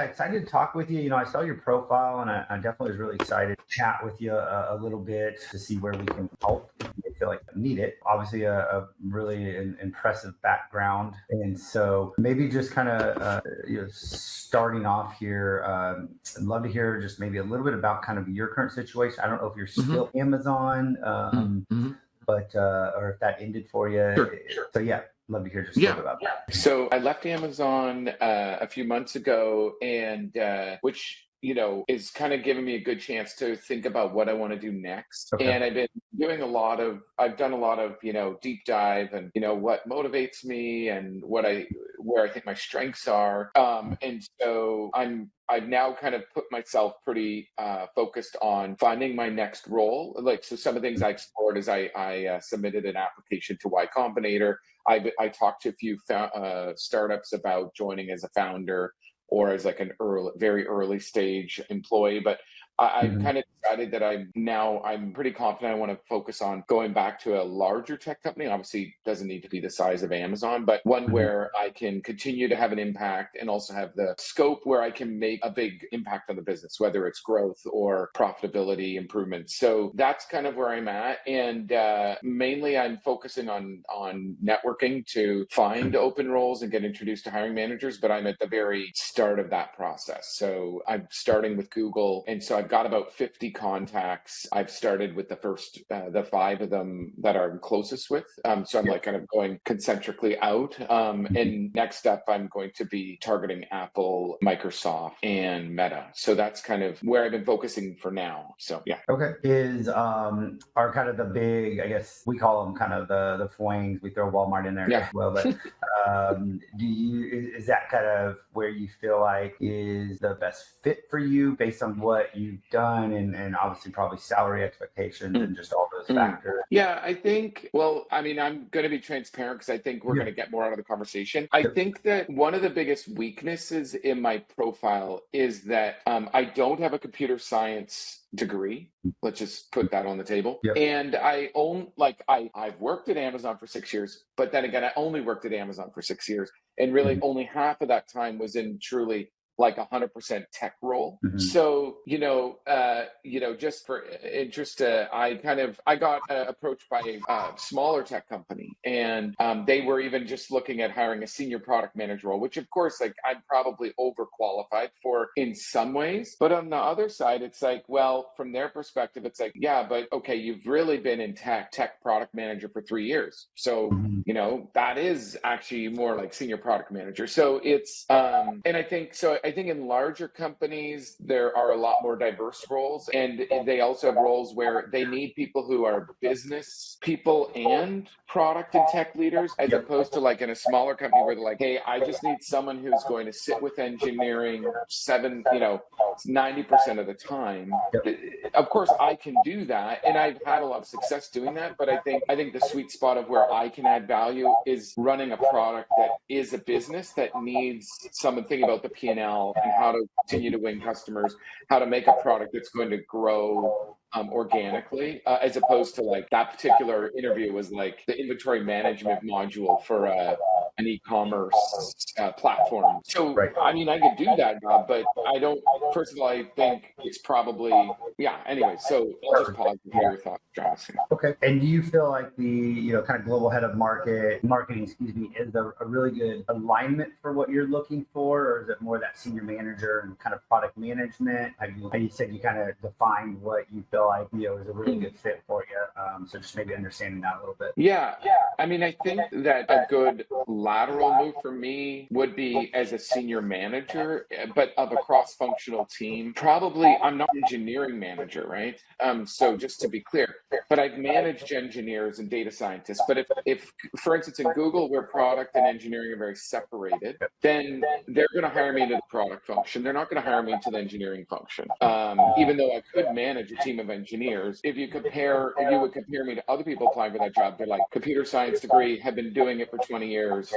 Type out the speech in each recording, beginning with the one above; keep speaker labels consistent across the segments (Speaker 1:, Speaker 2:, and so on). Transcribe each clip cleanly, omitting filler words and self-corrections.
Speaker 1: excited to talk with you. I saw your profile, and I definitely was really excited to chat with you a little bit to see where we can help if you feel like you need it. Obviously, a really impressive background, and so maybe just kind of starting off here, I'd love to hear just maybe a little bit about kind of your current situation. I don't know if you're still Amazon, but or if that ended for you.
Speaker 2: Sure.
Speaker 1: So yeah, love to hear just a little bit about that.
Speaker 2: So I left Amazon a few months ago, and which is kind of giving me a good chance to think about what I want to do next.
Speaker 1: Okay.
Speaker 2: And I've done a lot of deep dive and what motivates me and where I think my strengths are. And so I've now kind of put myself pretty focused on finding my next role. So some of the things I explored is I submitted an application to Y Combinator. I talked to a few startups about joining as a founder or as like very early stage employee, but I've kind of decided that I'm pretty confident I want to focus on going back to a larger tech company. Obviously, doesn't need to be the size of Amazon, but one where I can continue to have an impact and also have the scope where I can make a big impact on the business, whether it's growth or profitability improvements. So that's kind of where I'm at. And mainly I'm focusing on networking to find open roles and get introduced to hiring managers, but I'm at the very start of that process. So I'm starting with Google. And so I've got about 50 contacts. I've started with the 5 of them that I'm closest with. So I'm like kind of going concentrically out. And next up, I'm going to be targeting Apple, Microsoft, and Meta. So that's kind of where I've been focusing for now. So yeah.
Speaker 1: Okay. Are kind of the big, I guess we call them kind of the FANGs. We throw Walmart in there as well. But is that kind of where you feel like is the best fit for you based on what you've done and obviously probably salary expectations and just all those factors?
Speaker 2: Yeah, I think, I'm going to be transparent because I think we're going to get more out of the conversation. I think that one of the biggest weaknesses in my profile is that I don't have a computer science degree. Let's just put that on the table. And I've worked at Amazon for 6 years, but then again, I only worked at Amazon for 6 years. And really only half of that time was in truly like 100% tech role. So, just for interest, I got approached by a smaller tech company, and they were even just looking at hiring a senior product manager role, which of course, I'm probably overqualified for in some ways. But on the other side, it's like, well, from their perspective, it's like, yeah, but okay, you've really been in tech product manager for 3 years. So, that is actually more like senior product manager. So it's, and I think in larger companies, there are a lot more diverse roles, and they also have roles where they need people who are business people and product and tech leaders, as opposed to like in a smaller company where they're like, hey, I just need someone who's going to sit with engineering 90% of the time. Of course, I can do that, and I've had a lot of success doing that, but I think the sweet spot of where I can add value is running a product that is a business that needs someone thinking about the P&L and how to continue to win customers, how to make a product that's going to grow organically, as opposed to like that particular interview was like the inventory management module for an e-commerce platform. So, I could do that job, but I don't, first of all, I think it's probably, anyway, so I'll just pause and hear your thoughts, Travis.
Speaker 1: Okay. And do you feel like the, kind of global head of marketing, is a really good alignment for what you're looking for, or is it more that senior manager and kind of product management? You said you kind of defined what you feel like, is a really good fit for you. So just maybe understanding that a little bit.
Speaker 2: Yeah. I think that a good lateral move for me would be as a senior manager, but of a cross-functional team. Probably, I'm not an engineering manager, right? So just to be clear, but I've managed engineers and data scientists. But if for instance, in Google, where product and engineering are very separated, then they're going to hire me into the product function. They're not going to hire me into the engineering function. Even though I could manage a team of engineers, if you would compare me to other people applying for that job, they're like, computer science degree, have been doing it for 20 years.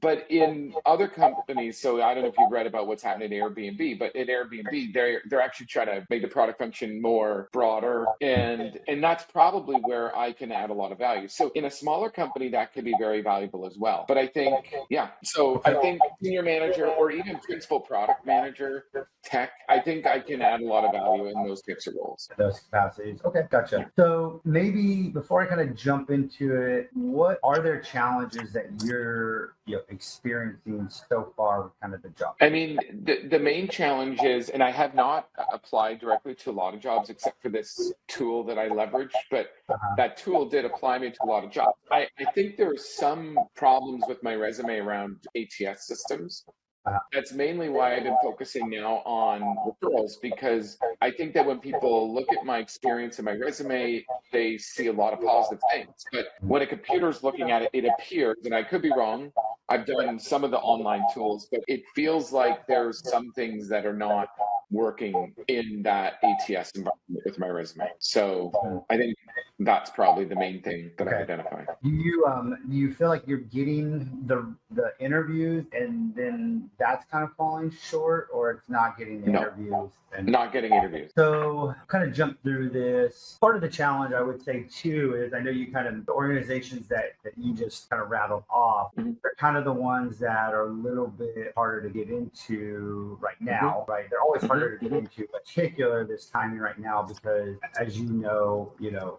Speaker 2: But in other companies, so I don't know if you've read about what's happening at Airbnb, but at Airbnb, they're actually trying to make the product product function more broader, and that's probably where I can add a lot of value. So in a smaller company, that could be very valuable as well. But I think, yeah, so I think senior manager or even principal product manager, tech, I think I can add a lot of value in those types of roles.
Speaker 1: Those capacities. Okay, gotcha. So maybe before I kind of jump into it, what are there challenges that you're experiencing so far with kind of the job?
Speaker 2: I mean, the main challenge is, and I have not applied directly to a lot of jobs except for this tool that I leverage, but that tool did apply me to a lot of jobs. I think there's some problems with my resume around ATS systems. That's mainly why I've been focusing now on referrals, because I think that when people look at my experience and my resume, they see a lot of positive things. But when a computer's looking at it, it appears, and I could be wrong, I've done some of the online tools, but it feels like there's some things that are not working in that ATS environment with my resume. So I think that's probably the main thing that I've identified.
Speaker 1: Do you feel like you're getting the interviews and then that's kind of falling short, or it's not getting the interviews? And
Speaker 2: not getting interviews.
Speaker 1: So kind of jump through this. Part of the challenge, I would say too, is I know you kind of, the organizations that you just kind of rattled off, they're kind of the ones that are a little bit harder to get into right now, right? They're always harder to get into, particular this timing right now, because as you know,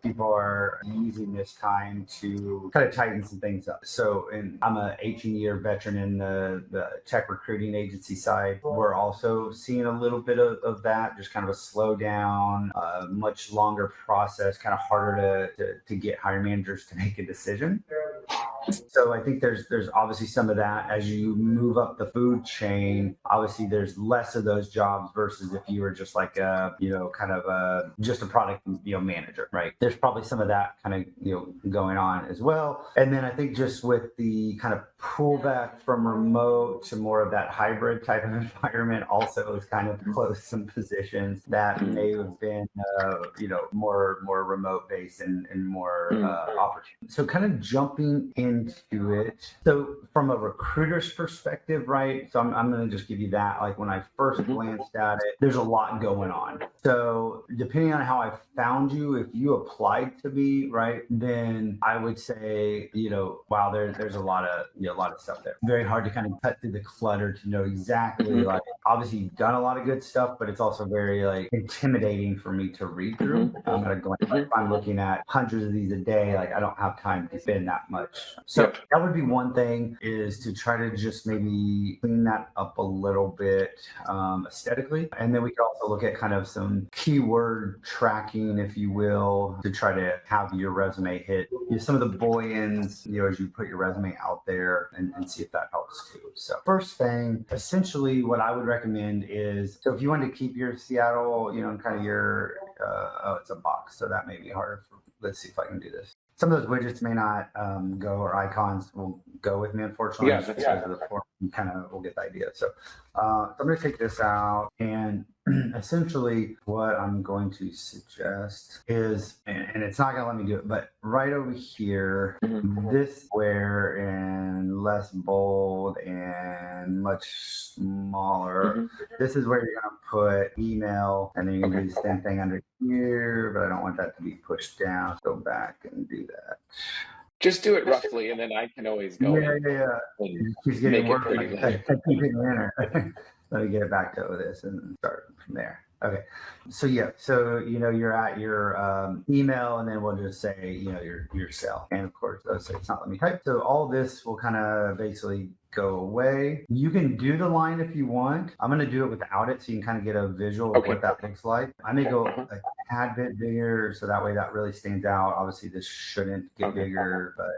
Speaker 1: people are using this time to kind of tighten some things up. So, and I'm a 18-year veteran in the tech recruiting agency side. We're also seeing a little bit of that, just kind of a slowdown, much longer process, kind of harder to get hiring managers to make a decision. So I think there's obviously some of that as you move up the food chain. Obviously, there's less of those jobs versus if you were just like just a product manager, right? There's probably some of that kind of going on as well. And then I think just with the kind of pullback from remote to more of that hybrid type of environment, also has kind of closed some positions that may have been more remote based and more opportunity. So kind of jumping into it. So from a recruiter's perspective, right? So I'm going to just give you that. Like when I first glanced at it, there's a lot going on. So depending on how I found you, if you applied to me, right, then I would say, wow, there's a lot of stuff there. Very hard to kind of cut through the clutter to know exactly, like, obviously you've done a lot of good stuff, but it's also very like intimidating for me to read through. I'm going to go, if I'm looking at hundreds of these a day, like I don't have time to spend that much. So that would be one thing, is to try to just maybe clean that up a little bit aesthetically. And then we could also look at kind of some keyword tracking, if you will, to try to have your resume hit some of the buy-ins, as you put your resume out there, and see if that helps too. So first thing, essentially what I would recommend is, so if you want to keep your Seattle, and kind of your, it's a box, so that may be harder. Let's see if I can do this. Some of those widgets may not go, or icons will go with me, unfortunately.
Speaker 2: Yeah, that's right.
Speaker 1: The form, you kind of will get the idea. So I'm going to take this out, and essentially what I'm going to suggest is, and it's not going to let me do it, but right over here, this square in less bold and much smaller, this is where you're going to put email, and then you're going to do the same thing under here, but I don't want that to be pushed down. Go back and do that.
Speaker 2: Just do it roughly, and then I can always go.
Speaker 1: Yeah. He's getting work. Let me get it back to this and start from there. Okay. So you're at your email, and then we'll just say, your cell. And of course, it's not let me type. So all this will kind of basically go away. You can do the line if you want. I'm going to do it without it, so you can kind of get a visual of what that looks like. I may go a tad bit bigger, so that way that really stands out. Obviously, this shouldn't get bigger, but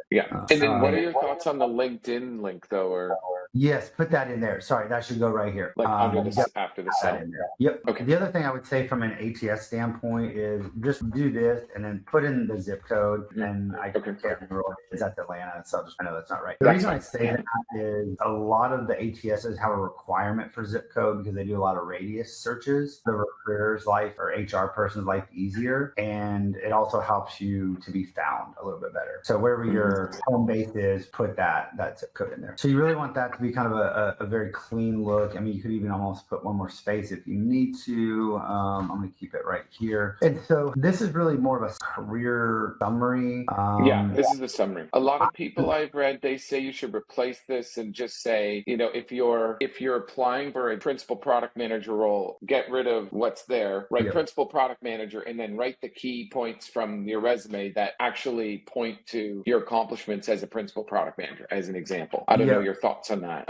Speaker 2: And then, what are your thoughts on the LinkedIn link, though? Or
Speaker 1: yes, put that in there. Sorry, that should go right here.
Speaker 2: Like after the cell.
Speaker 1: Yep. Okay. The other thing I would say from an ATS standpoint is just do this and then put in the zip code. And I can't remember what it is. That's Atlanta, so I know that's not right. The reason I say that is a lot of the ATSs have a requirement for zip code because they do a lot of radius searches. The recruiter's life or HR person's life easier, and it also helps you to be found a little bit better. So wherever your home base is, put that zip code in there. So you really want that to be kind of a very clean look. I mean, you could even almost put one more space if you need to. I'm going to keep it right here. And so this is really more of a career summary.
Speaker 2: Yeah, this is the summary. A lot of people I've read, they say you should replace this and just say, if you're applying for a principal product manager role, get rid of what's there, write principal product manager, and then write the key points from your resume that actually point to your accomplishments as a principal product manager, as an example. I don't know your thoughts on that.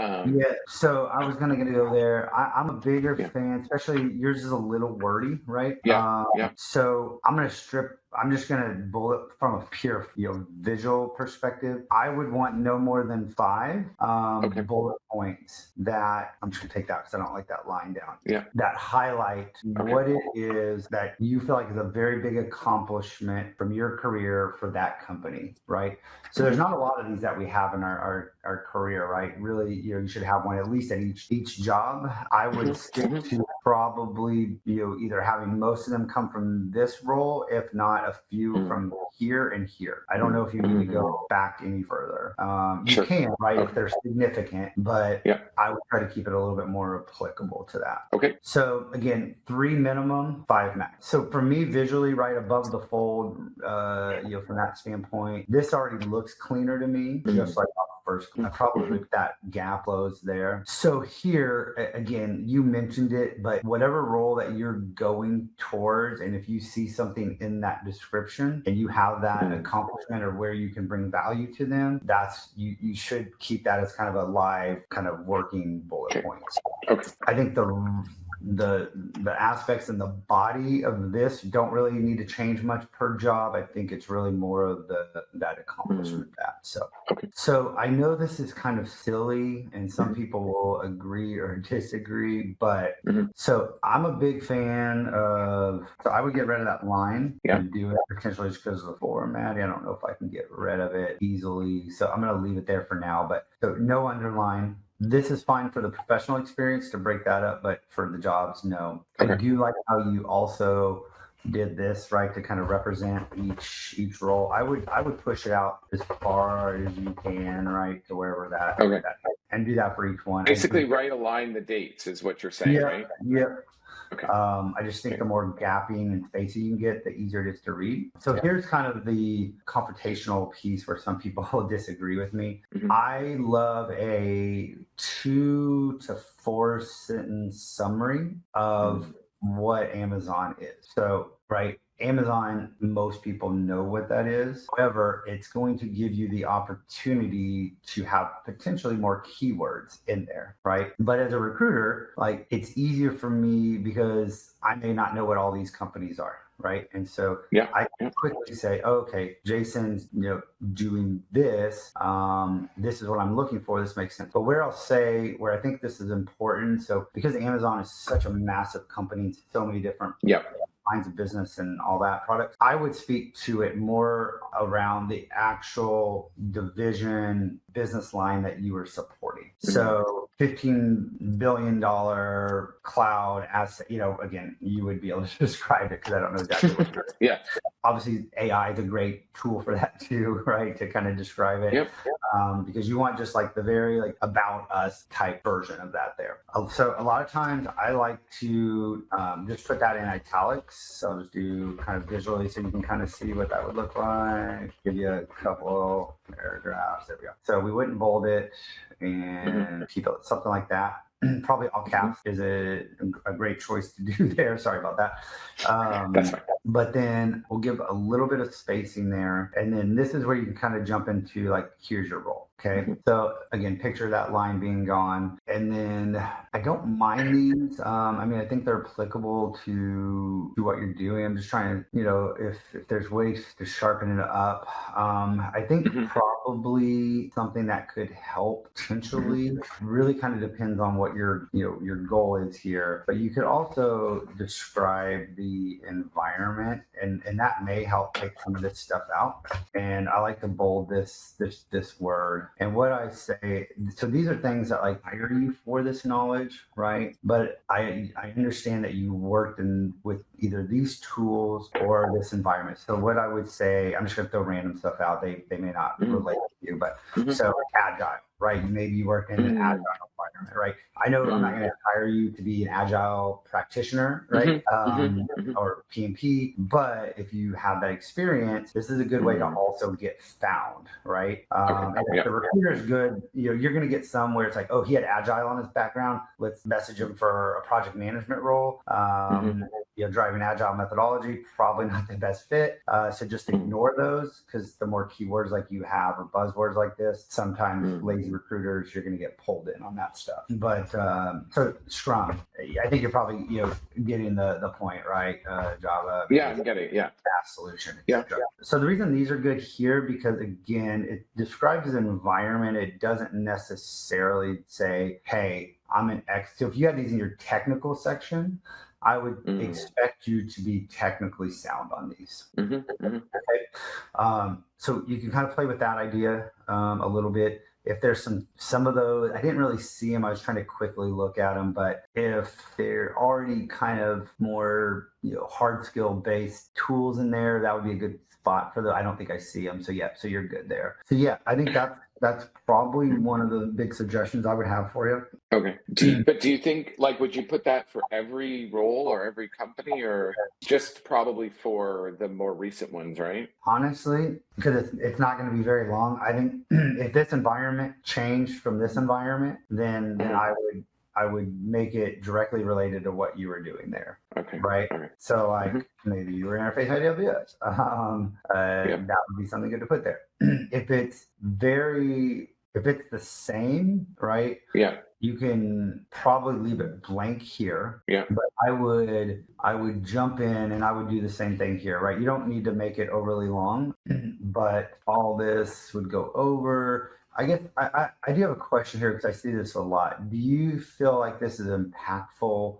Speaker 1: So I was going to go there. I'm a bigger fan, especially yours is a little wordy, right? So I'm just going to bullet from a pure visual perspective. I would want no more than 5 bullet points that I'm just going to take that because I don't like that line down. That highlight what it is that you feel like is a very big accomplishment from your career for that company, right? So there's not a lot of these that we have in our career, right? Really, you should have one at least at each job. I would stick to probably either having most of them come from this role, if not a few from here and here. I don't know if you need to go back any further. You can, right, if they're significant, but I would try to keep it a little bit more applicable to that.
Speaker 2: Okay.
Speaker 1: So again, 3 minimum, 5 max. So for me, visually, right above the fold, from that standpoint, this already looks cleaner to me, just like first, probably that gap closed there. So here, again, you mentioned it, but whatever role that you're going towards, and if you see something in that description and you have that accomplishment or where you can bring value to them, that's you should keep that as kind of a live kind of working bullet points.
Speaker 2: Okay.
Speaker 1: I think the aspects and the body of this don't really need to change much per job. I think it's really more of that accomplishment So I know this is kind of silly and some people will agree or disagree, but so I'm a big fan of, so I would get rid of that line and do it potentially just because of the format. I don't know if I can get rid of it easily. So I'm going to leave it there for now, but so no underline. This is fine for the professional experience to break that up, but for the jobs, no. I do like how you also did this, right, to kind of represent each role. I would push it out as far as you can, right, to wherever that, and do that for each one.
Speaker 2: Basically, right align the dates is what you're saying, right?
Speaker 1: Yeah. Okay. I just think the more gapping and spacing you can get, the easier it is to read. So here's kind of the confrontational piece where some people will disagree with me. I love a 2 to 4 sentence summary of what Amazon is. So, right, Amazon, most people know what that is. However, it's going to give you the opportunity to have potentially more keywords in there, right? But as a recruiter, like it's easier for me because I may not know what all these companies are, right? And so I can quickly say, okay, Jason's doing this. This is what I'm looking for. This makes sense. But where I think this is important, so because Amazon is such a massive company, so many different lines of business and all that products, I would speak to it more around the actual division business line that you were supporting. So $15 billion cloud asset, again, you would be able to describe it because I don't know exactly what it is. Obviously, AI is a great tool for that too, right? To kind of describe it. Because you want just like the very about us type version of that there. So a lot of times I like to just put that in italics. So I'll just do kind of visually so you can kind of see what that would look like. Give you a couple paragraphs. There we go. So we wouldn't bold it and keep it something like that. Probably all caps is a great choice to do there. Sorry about that.
Speaker 2: That's fine.
Speaker 1: But then we'll give a little bit of spacing there. And then this is where you can kind of jump into here's your role. Okay. So again, picture that line being gone. And then I don't mind these. I think they're applicable to what you're doing. I'm just trying to, if there's ways to sharpen it up. I think probably something that could help potentially really kind of depends on what your goal is here. But you could also describe the environment and that may help take some of this stuff out. And I like to bold this word. And what I say, so these are things that hire you for this knowledge, right? But I understand that you worked with either these tools or this environment. So what I would say, I'm just going to throw random stuff out. They may not relate to you, but so Agile, right? Maybe you work in an agile environment, right? I know I'm not going to hire you to be an agile practitioner, right? Or PMP, but if you have that experience, this is a good way to also get found, right? And if the recruiter is good, you're going to get some where it's like, oh, he had agile on his background. Let's message him for a project management role. Driving agile methodology, probably not the best fit. So just ignore those, because the more keywords like you have or buzzwords like this, sometimes lazy recruiters, you're going to get pulled in on that stuff. But so Scrum, I think you're probably getting the point, right? Java.
Speaker 2: Yeah, I'm getting it. Yeah.
Speaker 1: Fast solution. So the reason these are good here, because again, it describes an environment. It doesn't necessarily say, hey, I'm an X. So if you have these in your technical section, I would expect you to be technically sound on these. Okay. So you can kind of play with that idea a little bit. If there's some of those, I didn't really see them. I was trying to quickly look at them, but if they're already kind of more hard skill based tools in there, that would be a good spot for I don't think I see them. So so you're good there. So I think that's probably one of the big suggestions I would have for you.
Speaker 2: Okay. But do you think, would you put that for every role or every company, or just probably for the more recent ones, right?
Speaker 1: Honestly, because it's not going to be very long. I think if this environment changed from this environment, then I would make it directly related to what you were doing there.
Speaker 2: Okay.
Speaker 1: Right. Okay. So maybe you were interface AWS. That would be something good to put there. If it's the same, right? Yeah. You can probably leave it blank here. Yeah. But I would jump in and I would do the same thing here, right? You don't need to make it overly long, but all this would go over. I guess I do have a question here, because I see this a lot. Do you feel like this is impactful,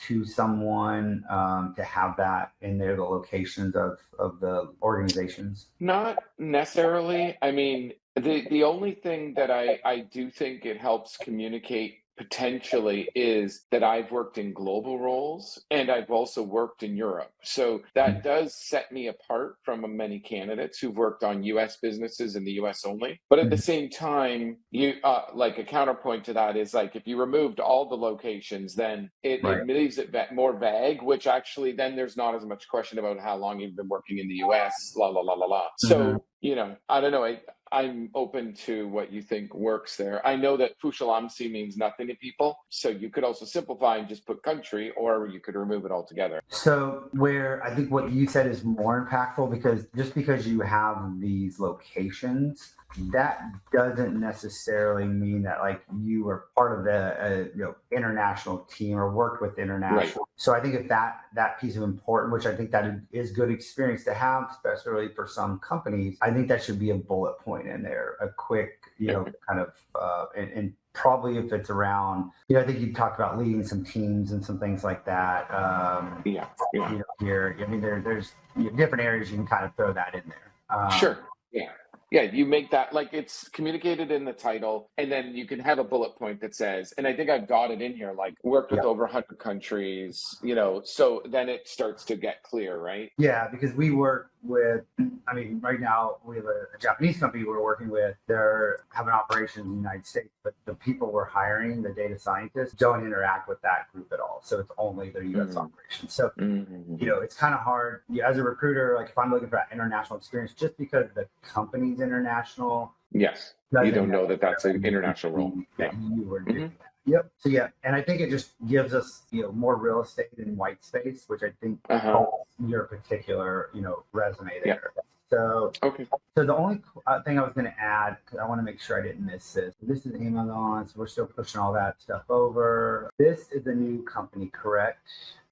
Speaker 1: to someone to have that in there, the locations of the organizations?
Speaker 2: Not necessarily. I mean, the only thing that I do think it helps communicate potentially is that I've worked in global roles and I've also worked in Europe. So that does set me apart from many candidates who've worked on US businesses in the US only. But at the same time, you a counterpoint to that is if you removed all the locations, then it leaves it more vague, which actually then there's not as much question about how long you've been working in the US, la la la la la. So, I don't know. I'm open to what you think works there. I know that Fushalamsi means nothing to people, so you could also simplify and just put country, or you could remove it altogether.
Speaker 1: So where I think what you said is more impactful, because just because you have these locations, that doesn't necessarily mean that you are part of the international team or worked with international. Right. So I think if that piece of important, which I think that is good experience to have, especially for some companies, I think that should be a bullet point in there, a quick kind of and probably if it's around, I think you talked about leading some teams and some things like that. Here, I mean, there's different areas you can kind of throw that in there.
Speaker 2: Sure. Yeah. Yeah, you make that it's communicated in the title, and then you can have a bullet point that says, and I think I've got it in here, worked with over 100 countries, so then it starts to get clear, right?
Speaker 1: Yeah, because we work with, right now we have a Japanese company we're working with. They have an operation in the United States, but the people we're hiring, the data scientists, don't interact with that group at all. So it's only their U.S. operation. So, it's kind of hard. As a recruiter, if I'm looking for that international experience, just because the company's international.
Speaker 2: Yes. You don't know that that's an international role.
Speaker 1: That you were doing that. Yep. So and I think it just gives us there more real estate in white space, which I think helps your particular resume there. Yeah. So So the only thing I was going to add, because I want to make sure I didn't miss this. This is Amazon, so we're still pushing all that stuff over. This is a new company, correct?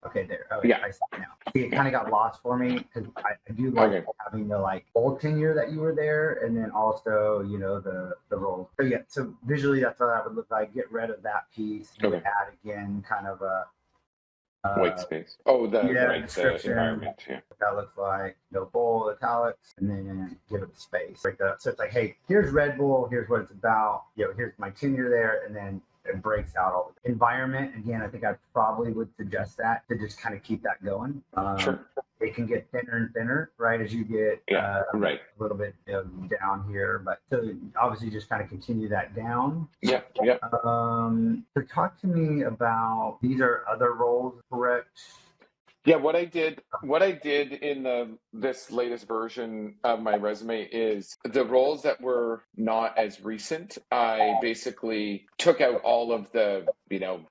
Speaker 1: Okay, there. Oh, yeah. I see it now. See, it kind of got lost for me, because I do like having the old tenure that you were there, and then also the role. So so visually that's what that would look like. Get rid of that piece. And add again kind of a
Speaker 2: white space. Oh, the environment. Yeah.
Speaker 1: What that looks like. Bold italics, and then give it a space. Right there. So it's hey, here's Red Bull. Here's what it's about. Here's my tenure there, and then it breaks out all the environment. Again, I think I probably would suggest that to just kind of keep that going.
Speaker 2: Sure.
Speaker 1: it can get thinner and thinner, right, as you get
Speaker 2: right.
Speaker 1: a little bit down here. But so obviously just kind of continue that down.
Speaker 2: Yeah, yeah.
Speaker 1: So talk to me about, these are other roles, correct?
Speaker 2: Yeah, what I did in this latest version of my resume is the roles that were not as recent. I basically took out all of the,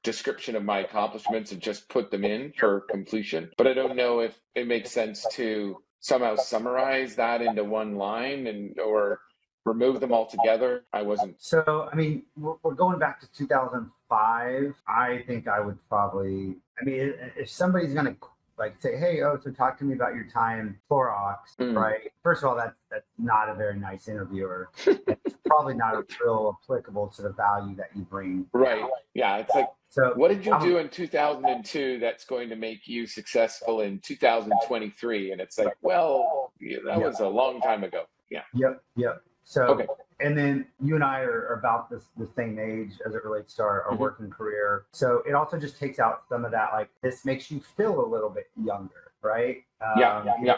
Speaker 2: description of my accomplishments and just put them in for completion. But I don't know if it makes sense to somehow summarize that into one line or remove them altogether. I wasn't.
Speaker 1: So, I mean, we're going back to 2005. I think I would probably, I mean, if somebody's going to like say, hey, so talk to me about your time Clorox, right? First of all, that's not a very nice interviewer. It's probably not real applicable to the value that you bring.
Speaker 2: Right. Yeah. It's like,
Speaker 1: so
Speaker 2: what did you do in 2002 that's going to make you successful in 2023? And it's like, well, that was a long time ago. Yeah.
Speaker 1: Yep. So, and then you and I are about the same age as it relates to our working career. So it also just takes out some of that, like, this makes you feel a little bit younger, right?
Speaker 2: Yeah.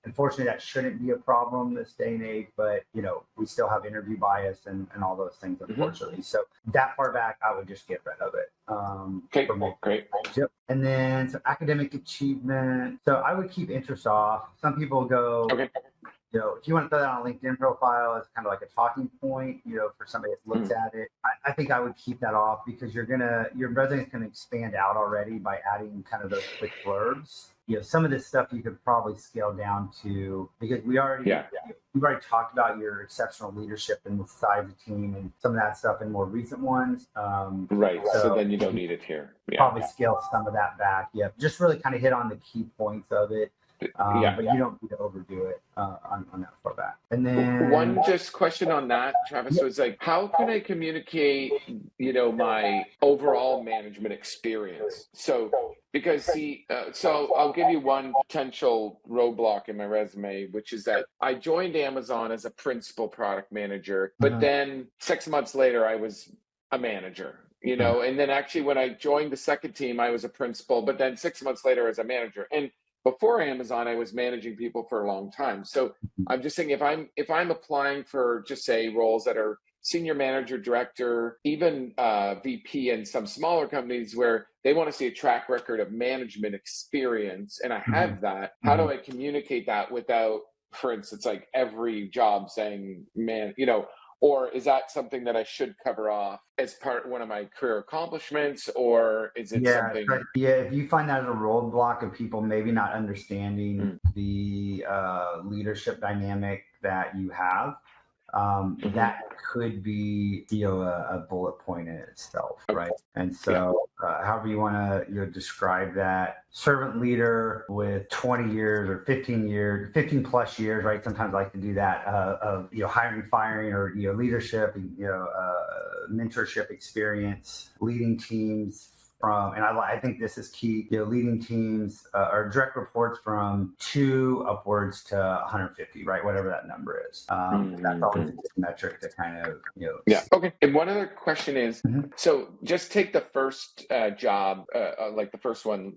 Speaker 1: Unfortunately, that shouldn't be a problem this day and age, but, we still have interview bias and all those things, unfortunately. So that far back, I would just get rid of it.
Speaker 2: Okay, great.
Speaker 1: Yep. And then some academic achievement. So I would keep interest off. Some people go, if you want to throw that on a LinkedIn profile as kind of like a talking point, for somebody that looks at it, I think I would keep that off, because your resume is going to expand out already by adding kind of those quick blurbs. Some of this stuff you could probably scale down to, because we've already talked about your exceptional leadership and the size of team and some of that stuff in more recent ones.
Speaker 2: Right. So then you don't need it here.
Speaker 1: Probably scale some of that back. Just really kind of hit on the key points of it. But you don't need to overdo it on that far back. And then
Speaker 2: one just question on that, Travis, was like, how can I communicate, my overall management experience? So because so I'll give you one potential roadblock in my resume, which is that I joined Amazon as a principal product manager, but then 6 months later I was a manager. And then actually when I joined the second team, I was a principal, but then 6 months later as a manager. And before Amazon, I was managing people for a long time. So I'm just saying, if I'm applying for, just say, roles that are senior manager, director, even VP in some smaller companies where they want to see a track record of management experience, and I have that, how do I communicate that without, for instance, like every job saying, or is that something that I should cover off as one of my career accomplishments, or is it something?
Speaker 1: If you find that as a roadblock of people maybe not understanding the leadership dynamic that you have, that could be a bullet point in itself, right? And so however you want to describe that, servant leader with 20 years or 15 plus years, right? Sometimes I like to do that of hiring, firing, or leadership, mentorship experience, leading teams and I think this is key, leading teams or direct reports from 2 upwards to 150, right? Whatever that number is. That's always a good metric to kind of,
Speaker 2: Okay. And one other question is, so just take the first job, like the first one,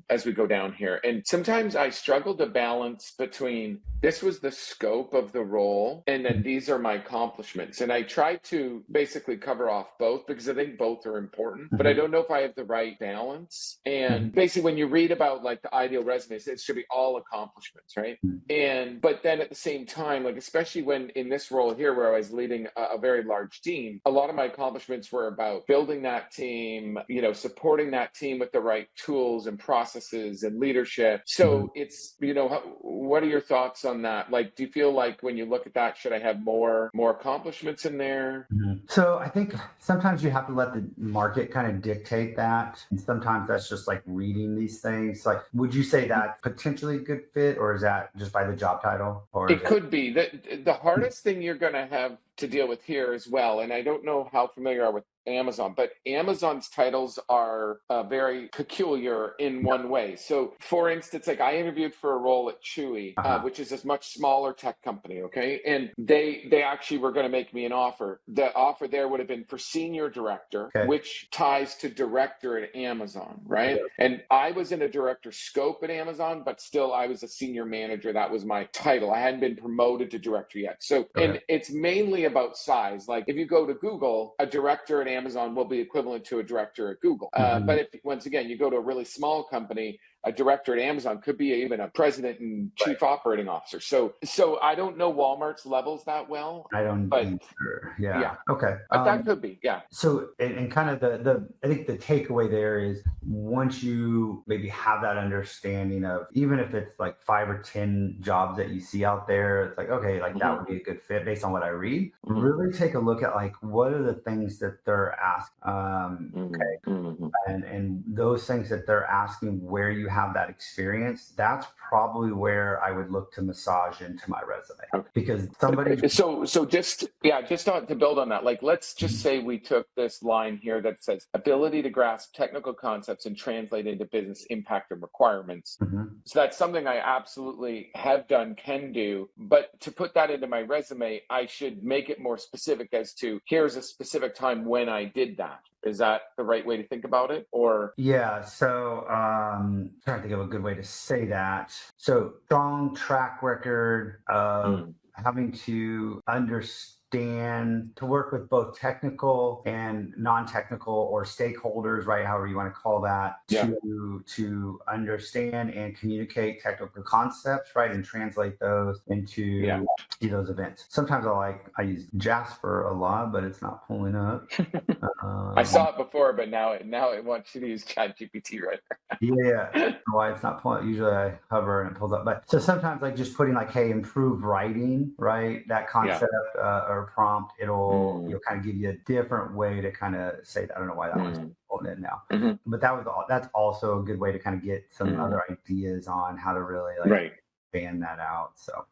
Speaker 2: as we go down here. And sometimes I struggle to balance between this was the scope of the role and then these are my accomplishments. And I try to basically cover off both, because I think both are important, but I don't know if I have the right balance. And basically when you read about like the ideal resumes, it should be all accomplishments, right? But then at the same time, like especially when in this role here where I was leading a very large team, a lot of my accomplishments were about building that team, supporting that team with the right tools and processes and leadership. So it's, what are your thoughts on that? Like, do you feel like when you look at that, should I have more accomplishments in there?
Speaker 1: So I think sometimes you have to let the market kind of dictate that. And sometimes that's just like reading these things. Like, would you say that potentially a good fit, or is that just by the job title? Or
Speaker 2: it could be. The hardest thing you're going to have to deal with here as well, and I don't know how familiar you are with Amazon, but Amazon's titles are very peculiar in one way. So, for instance, like I interviewed for a role at Chewy, which is a much smaller tech company, okay? And they actually were going to make me an offer. The offer there would have been for senior director, which ties to director at Amazon, right? And I was in a director scope at Amazon, but still I was a senior manager. That was my title. I hadn't been promoted to director yet. So, and it's mainly about size. Like if you go to Google, a director at Amazon will be equivalent to a director at Google. But if, once again, you go to a really small company, a director at Amazon could be even a president and chief operating officer. So I don't know Walmart's levels that well.
Speaker 1: I don't,
Speaker 2: but
Speaker 1: either. Yeah. Okay.
Speaker 2: But that could be, yeah.
Speaker 1: So, and kind of I think the takeaway there is once you maybe have that understanding of, even if it's like 5 or 10 jobs that you see out there, it's like, okay, like that would be a good fit based on what I read. Really take a look at like, what are the things that they're asking? And those things that they're asking where you have that experience, that's probably where I would look to massage into my resume. Because somebody.
Speaker 2: So just to build on that, like let's just say we took this line here that says ability to grasp technical concepts and translate into business impact and requirements. So that's something I absolutely have done, can do. But to put that into my resume, I should make it more specific as to here's a specific time when I did that. Is that the right way to think about it? Or
Speaker 1: so trying to think of a good way to say that. So strong track record of having to understand, to work with both technical and non-technical or stakeholders, right? However you want to call that, to understand and communicate technical concepts, right? And translate those into those events. Sometimes I use Jasper a lot, but it's not pulling up.
Speaker 2: I saw it before, but now it wants you to use ChatGPT, right?
Speaker 1: Why it's not pulling? Usually I hover and it pulls up. But so sometimes like just putting like, hey, improve writing, right? That concept or prompt, it'll kind of give you a different way to kind of say that. I don't know why that one's pulling in now, but that's also a good way to kind of get some other ideas on how to really expand that out. So.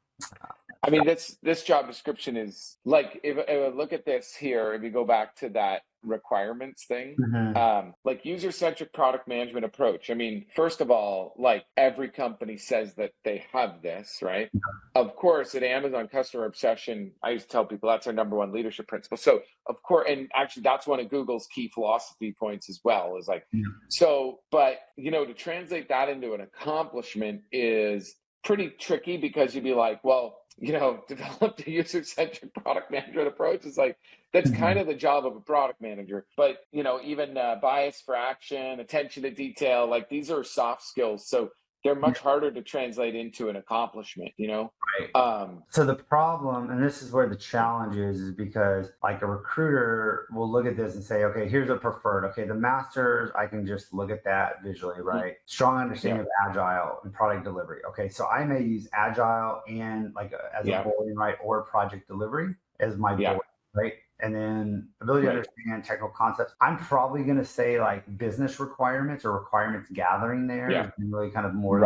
Speaker 2: I mean, this job description is like, if I look at this here, if you go back to that requirements thing, like user-centric product management approach. I mean, first of all, like every company says that they have this, right? Of course, at Amazon, customer obsession, I used to tell people that's our number one leadership principle. So of course, and actually that's one of Google's key philosophy points as well, is like, so, but to translate that into an accomplishment is pretty tricky, because you'd be like, well, develop the user-centric product management approach. Is like, that's kind of the job of a product manager. But, even bias for action, attention to detail, like these are soft skills. So they're much harder to translate into an accomplishment,
Speaker 1: Right. So the problem, and this is where the challenge is because like a recruiter will look at this and say, okay, here's a preferred. Okay, the masters, I can just look at that visually, right? Strong understanding of agile and product delivery. Okay, so I may use agile and like as a bullet, right, or project delivery as my bullet, right? And then ability to understand technical concepts. I'm probably going to say like business requirements or requirements gathering there is really kind of more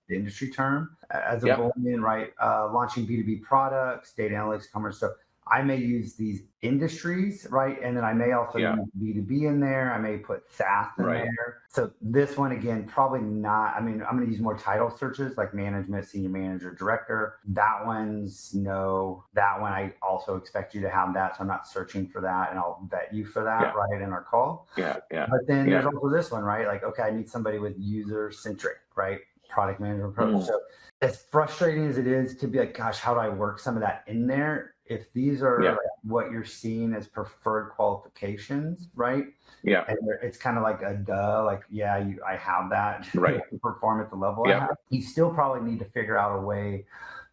Speaker 1: the industry term as a Boolean, right? Launching B2B products, data analytics, commerce. So I may use these industries, right? And then I may also use B2B in there. I may put SaaS in there. So this one, again, probably not. I mean, I'm going to use more title searches like management, senior manager, director. That one's no. That one, I also expect you to have that. So I'm not searching for that, and I'll vet you for that, right, in our call. But then there's also this one, right? Like, okay, I need somebody with user-centric, right? Product management approach. So as frustrating as it is to be like, gosh, how do I work some of that in there? If these are like what you're seeing as preferred qualifications, right? And it's kind of like a duh, like, I have that to perform at the level I have. You still probably need to figure out a way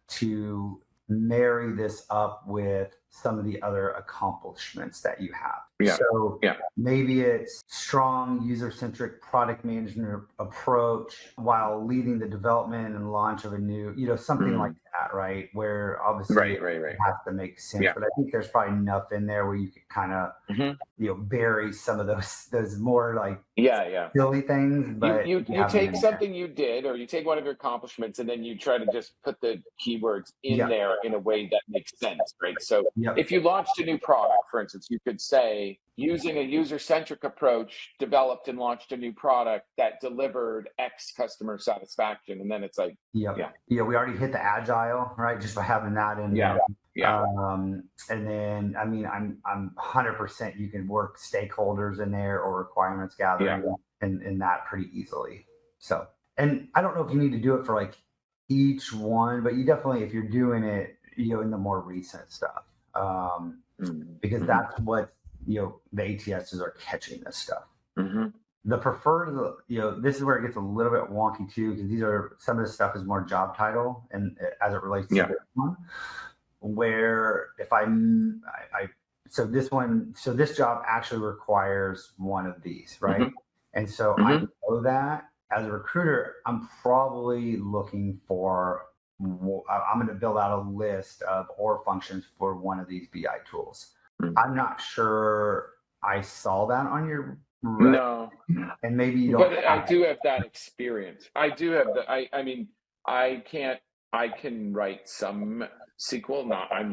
Speaker 1: to marry this up with some of the other accomplishments that you have. So maybe it's strong user-centric product management approach while leading the development and launch of a new, something like that, that, right? Where obviously it
Speaker 2: Right.
Speaker 1: has to make sense,
Speaker 2: Yeah.
Speaker 1: but I think there's probably enough in there where you could kind of,
Speaker 2: Hmm.
Speaker 1: bury some of those more like
Speaker 2: Yeah.
Speaker 1: silly things,
Speaker 2: You
Speaker 1: but
Speaker 2: you
Speaker 1: you
Speaker 2: you
Speaker 1: have them
Speaker 2: take
Speaker 1: in there.
Speaker 2: something you did, or you take one of your accomplishments, and then you try to just put the keywords in
Speaker 1: Yeah.
Speaker 2: there in a way that makes sense, right? So
Speaker 1: Yep.
Speaker 2: if you launched a new product, for instance, you could say, using a user-centric approach, developed and launched a new product that delivered X customer satisfaction. And then it's like,
Speaker 1: Yep.
Speaker 2: yeah,
Speaker 1: Yeah, we already hit the agile, right? Just by having that in
Speaker 2: yeah,
Speaker 1: there.
Speaker 2: yeah,
Speaker 1: And then, I mean, I'm 100% you can work stakeholders in there or requirements
Speaker 2: yeah,
Speaker 1: gathering in that pretty easily. So, and I don't know if you need to do it for like each one, but you definitely, if you're doing it, in the more recent stuff, because
Speaker 2: mm-hmm,
Speaker 1: that's what, the ATSs are catching this stuff.
Speaker 2: hmm,
Speaker 1: The preferred, this is where it gets a little bit wonky too, because these are some of the stuff is more job title and as it relates to
Speaker 2: yeah,
Speaker 1: this one, where if I so this one, so this job actually requires one of these, right?
Speaker 2: hmm,
Speaker 1: And so I
Speaker 2: hmm,
Speaker 1: know that as a recruiter, I'm probably looking for, I'm going to build out a list of or functions for one of these BI tools. I'm not sure I saw that on your resume,
Speaker 2: no.
Speaker 1: and maybe you don't
Speaker 2: But I
Speaker 1: have it.
Speaker 2: do have that experience. I do have the I mean, I can't I can write some SQL. I'm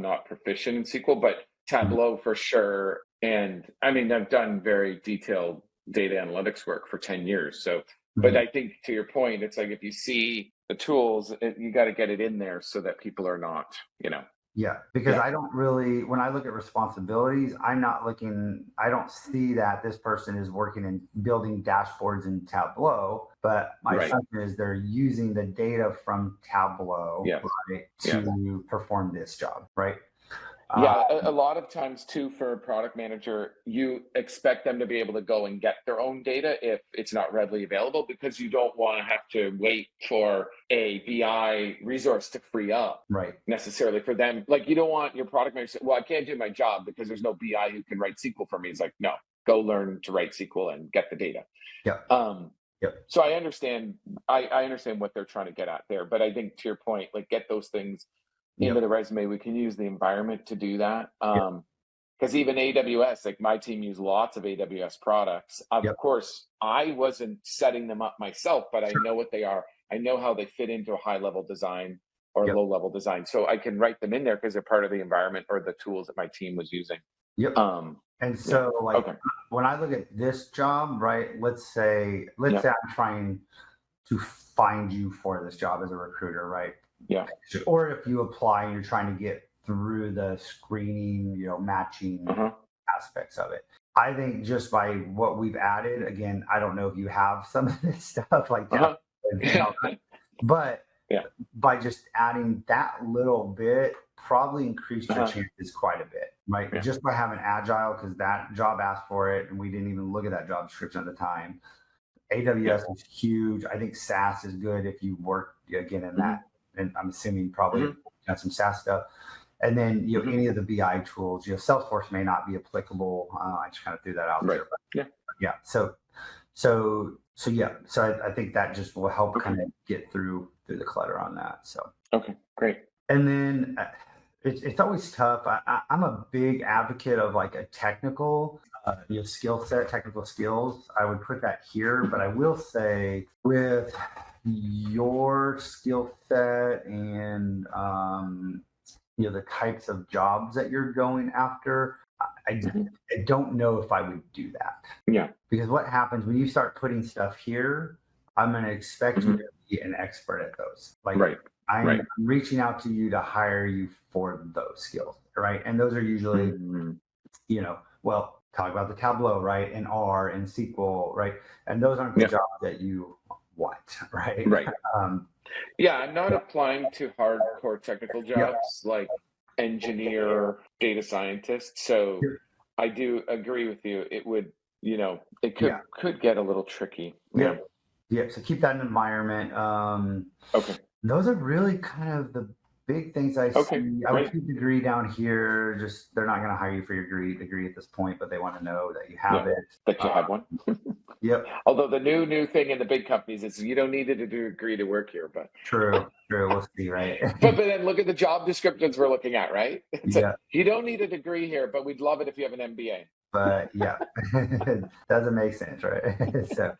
Speaker 2: not proficient in SQL, but
Speaker 1: Mhm.
Speaker 2: Tableau for sure. And I mean, I've done very detailed data analytics work for 10 years. So, but
Speaker 1: Mhm.
Speaker 2: I think to your point, it's like if you see the tools, you got to get it in there so that people are not,
Speaker 1: Yeah, because
Speaker 2: yeah,
Speaker 1: I don't really, when I look at responsibilities, I don't see that this person is working in building dashboards in Tableau, but my
Speaker 2: right.
Speaker 1: assumption is they're using the data from Tableau,
Speaker 2: Yes.
Speaker 1: right,
Speaker 2: Yes.
Speaker 1: to perform this job, right? Uh,
Speaker 2: Yeah, a lot of times too, for a product manager, you expect them to be able to go and get their own data if it's not readily available, because you don't want to have to wait for a BI resource to free up
Speaker 1: right.
Speaker 2: necessarily for them. Like, you don't want your product manager to say, well, I can't do my job because there's no BI who can write SQL for me. It's like, no, go learn to write SQL and get the data.
Speaker 1: Yep.
Speaker 2: Um,
Speaker 1: Yep.
Speaker 2: so I understand, I understand what they're trying to get at there, but I think to your point, like, get those things into
Speaker 1: Yep.
Speaker 2: the resume. We can use the environment to do that.
Speaker 1: Yep.
Speaker 2: Because even AWS, like my team use lots of AWS products. Of
Speaker 1: Yep.
Speaker 2: course, I wasn't setting them up myself, but I
Speaker 1: Sure.
Speaker 2: know what they are. I know how they fit into a high level design or
Speaker 1: Yep.
Speaker 2: low level design. So I can write them in there because they're part of the environment or the tools that my team was using.
Speaker 1: Yep.
Speaker 2: Um,
Speaker 1: And
Speaker 2: yeah.
Speaker 1: so, like,
Speaker 2: Okay.
Speaker 1: when I look at this job, right, let's
Speaker 2: Yeah.
Speaker 1: say I'm trying to find you for this job as a recruiter, right?
Speaker 2: Yeah.
Speaker 1: Or if you apply and you're trying to get through the screening, matching
Speaker 2: Uh-huh.
Speaker 1: aspects of it. I think just by what we've added, again, I don't know if you have some of this stuff like that,
Speaker 2: Uh-huh.
Speaker 1: and all that, but
Speaker 2: Yeah.
Speaker 1: by just adding that little bit, probably increased your
Speaker 2: Uh-huh.
Speaker 1: chances quite a bit, right?
Speaker 2: Yeah.
Speaker 1: Just by having agile, because that job asked for it, and we didn't even look at that job description at the time.
Speaker 2: Yeah.
Speaker 1: AWS is huge. I think SaaS is good if you work again in
Speaker 2: Hmm.
Speaker 1: that, and I'm assuming probably
Speaker 2: Hmm.
Speaker 1: got some SaaS stuff. And then
Speaker 2: Hmm.
Speaker 1: any of the BI tools, Salesforce may not be applicable. I just kind of threw that out
Speaker 2: Right.
Speaker 1: there, but
Speaker 2: Yeah.
Speaker 1: yeah. So yeah. So I think that just will help
Speaker 2: Okay.
Speaker 1: kind of get through the clutter on that. So,
Speaker 2: Okay. Great.
Speaker 1: and then it's always tough. I'm a big advocate of like a technical skill set, technical skills. I would put that here, but I will say with your skill set and the types of jobs that you're going after, I,
Speaker 2: Hmm.
Speaker 1: I don't know if I would do that,
Speaker 2: Yeah.
Speaker 1: because what happens when you start putting stuff here, I'm going to expect you to
Speaker 2: Hmm.
Speaker 1: be an expert at those. Like,
Speaker 2: Right.
Speaker 1: I'm
Speaker 2: Right.
Speaker 1: reaching out to you to hire you for those skills, right? And those are usually,
Speaker 2: Mhm.
Speaker 1: well, talk about the Tableau, right? And R and SQL, right? And those aren't the
Speaker 2: Yeah.
Speaker 1: jobs that you want, right?
Speaker 2: Right.
Speaker 1: Um,
Speaker 2: Yeah, I'm not
Speaker 1: yeah,
Speaker 2: applying to hardcore technical
Speaker 1: yeah,
Speaker 2: jobs like engineer, data scientist. So I do agree with you. It would, it
Speaker 1: yeah,
Speaker 2: could get a little tricky.
Speaker 1: yeah,
Speaker 2: Yeah.
Speaker 1: yeah. So keep that in environment.
Speaker 2: Okay.
Speaker 1: Those are really kind of the big things I
Speaker 2: Okay.
Speaker 1: see. I would
Speaker 2: Great.
Speaker 1: keep degree down here. Just they're not going to hire you for your degree at this point, but they want to know that you
Speaker 2: Yeah.
Speaker 1: have it.
Speaker 2: That you have one.
Speaker 1: Yep,
Speaker 2: Although the new thing in the big companies is you don't need a degree to work here, but
Speaker 1: true. True. We'll see, right?
Speaker 2: But then look at the job descriptions we're looking at, right? It's like,
Speaker 1: Yeah,
Speaker 2: you don't need a degree here, but we'd love it if you have an MBA.
Speaker 1: but yeah, doesn't make sense, right? So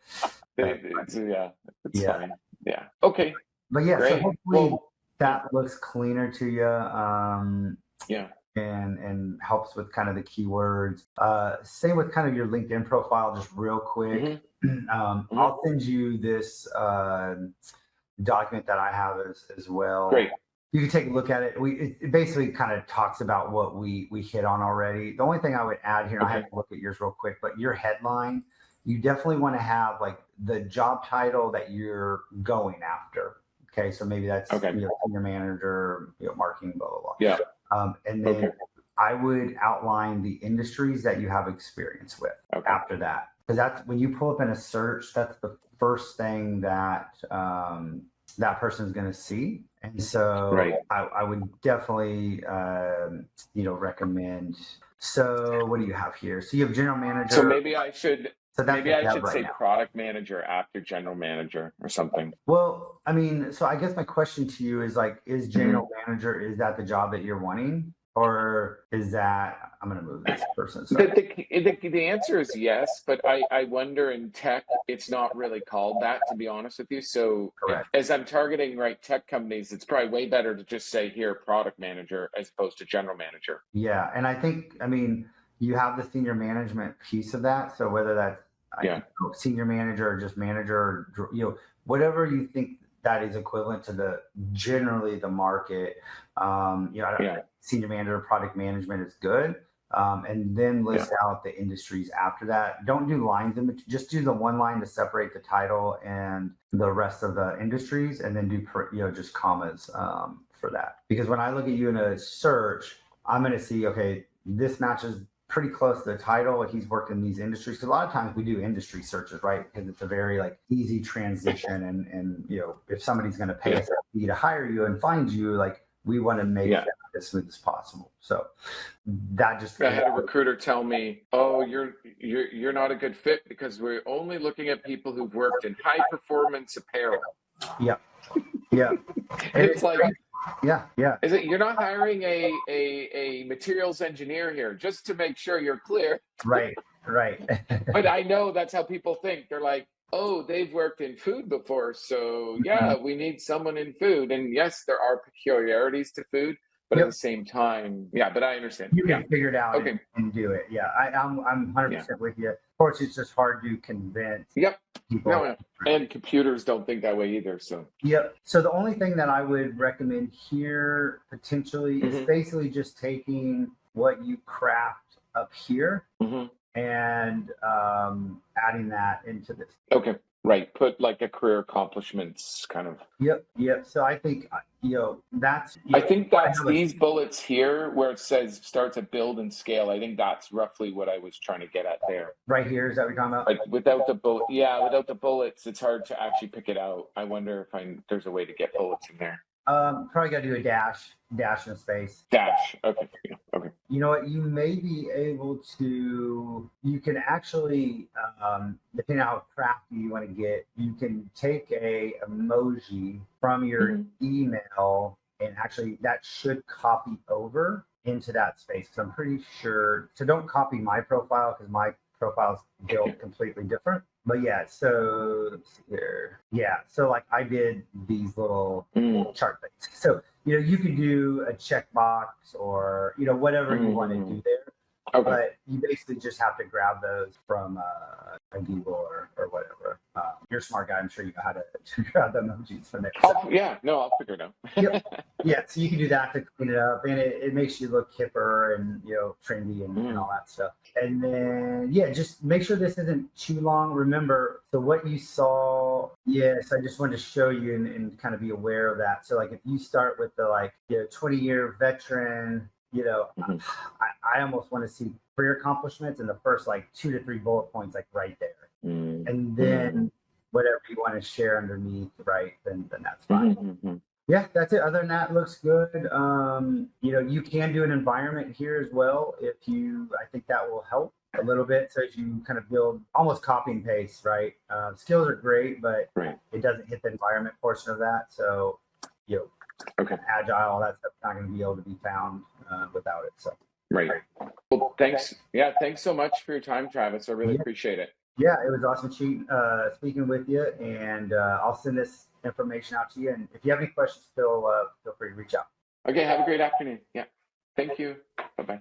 Speaker 1: that's funny.
Speaker 2: Yeah, it's
Speaker 1: Yeah,
Speaker 2: fine. Yeah. Okay.
Speaker 1: but yeah, so
Speaker 2: Great.
Speaker 1: hopefully
Speaker 2: Well, yeah.
Speaker 1: that looks cleaner to you.
Speaker 2: Yeah.
Speaker 1: And helps with kind of the keywords. Same with kind of your LinkedIn profile, just real quick.
Speaker 2: Hmm. Hmm.
Speaker 1: I'll send you this document that I have as well.
Speaker 2: Great.
Speaker 1: You can take a look at it. It basically kind of talks about what we hit on already. The only thing I would add here, I
Speaker 2: Okay.
Speaker 1: have to look at yours real quick, but your headline, you definitely want to have like the job title that you're going after. Okay, so maybe that's
Speaker 2: Okay.
Speaker 1: senior manager, marketing, blah blah blah.
Speaker 2: Yeah.
Speaker 1: And then
Speaker 2: Okay.
Speaker 1: I would outline the industries that you have experience with
Speaker 2: Okay.
Speaker 1: after that. Because that's when you pull up in a search, that's the first thing that that person is going to see. And so
Speaker 2: Right.
Speaker 1: I would definitely, recommend. So what do you have here? So you have general manager.
Speaker 2: So maybe I should
Speaker 1: So that's
Speaker 2: maybe
Speaker 1: what
Speaker 2: I
Speaker 1: you have
Speaker 2: should
Speaker 1: right
Speaker 2: say
Speaker 1: now.
Speaker 2: product manager after general manager or something.
Speaker 1: Well, I mean, so I guess my question to you is like, is
Speaker 2: Mm-hmm.
Speaker 1: general manager, is that the job that you're wanting? Or is that, I'm going to move this person. Sorry.
Speaker 2: The answer is yes, but I wonder in tech, it's not really called that, to be honest with you. So
Speaker 1: Correct.
Speaker 2: as I'm targeting tech companies, it's probably way better to just say here product manager as opposed to general manager.
Speaker 1: Yeah. And I mean, you have the senior management piece of that. So whether that's
Speaker 2: Yeah.
Speaker 1: senior manager or just manager, or, whatever you think that is equivalent to generally the market,
Speaker 2: Yeah.
Speaker 1: senior manager, product management is good. And then list out the industries after that. Don't do lines, just do the one line to separate the title and the rest of the industries, and then do just commas for that. Because when I look at you in a search, I'm going to see, okay, this matches pretty close to the title. Like he's worked in these industries. Because a lot of times we do industry searches, right? Because it's a very like easy transition, and if somebody's going to pay us a fee to hire you and find you, like we want to make that as smooth as possible. So that just
Speaker 2: I had a recruiter tell me, "Oh, you're not a good fit because we're only looking at people who've worked in high performance apparel."
Speaker 1: Yeah. And
Speaker 2: it's like,
Speaker 1: yeah.
Speaker 2: Is it you're not hiring a materials engineer here, just to make sure you're clear.
Speaker 1: Right.
Speaker 2: But I know that's how people think. They're like, oh, they've worked in food before, so yeah, we need someone in food. And yes, there are peculiarities to food, but at the same time, but I understand.
Speaker 1: You can figure it out
Speaker 2: Okay.
Speaker 1: and do it. Yeah, I'm 100% with you. Of course, it's just hard to convince people.
Speaker 2: No, and computers don't think that way either. So
Speaker 1: So the only thing that I would recommend here potentially is basically just taking what you craft up here and adding that into this.
Speaker 2: Okay. Right. Put like a career accomplishments kind of.
Speaker 1: Yep. So I think, that's.
Speaker 2: I think that's these bullets here where it says starts at build and scale. I think that's roughly what I was trying to get at there.
Speaker 1: Right here. Is that what you're talking about?
Speaker 2: Like without the bullet. Yeah. Without the bullets, it's hard to actually pick it out. I wonder if there's a way to get bullets in there.
Speaker 1: Probably got to do a dash in space.
Speaker 2: Dash. Okay. Yeah. Okay.
Speaker 1: You know what? You may be able to. You can actually, depending on how crafty you want to get, you can take a emoji from your email, and actually that should copy over into that space. Because I'm pretty sure. So don't copy my profile because my profile is built completely different. But yeah, so let's see here. Yeah, so like I did these little chart things. So you could do a checkbox or whatever you want to do there. Okay. But you basically just have to grab those from a Google or whatever. You're a smart guy. I'm sure you know how to grab the emojis from there.
Speaker 2: I'll figure it out.
Speaker 1: Yeah, so you can do that to clean it up, and it makes you look hipper and trendy and all that stuff. And then just make sure this isn't too long. Remember, so what you saw, yes, I just wanted to show you and kind of be aware of that. So like if you start with the 20-year veteran, I almost want to see career accomplishments in the first 2 to 3 bullet points, right there. And then whatever you want to share underneath, right, then that's fine. Yeah, that's it. Other than that, looks good. You can do an environment here as well I think that will help a little bit. So as you kind of build almost copy and paste, right? Skills are great, but it doesn't hit the environment portion of that. So agile, all that stuff's not going to be able to be found without it. So.
Speaker 2: Right. Well, thanks. Yeah, thanks so much for your time, Travis. I really appreciate it.
Speaker 1: Yeah, it was awesome speaking with you, and I'll send this information out to you. And if you have any questions, feel free to reach out.
Speaker 2: Okay, have a great afternoon. Yeah. Thank you. Bye-bye.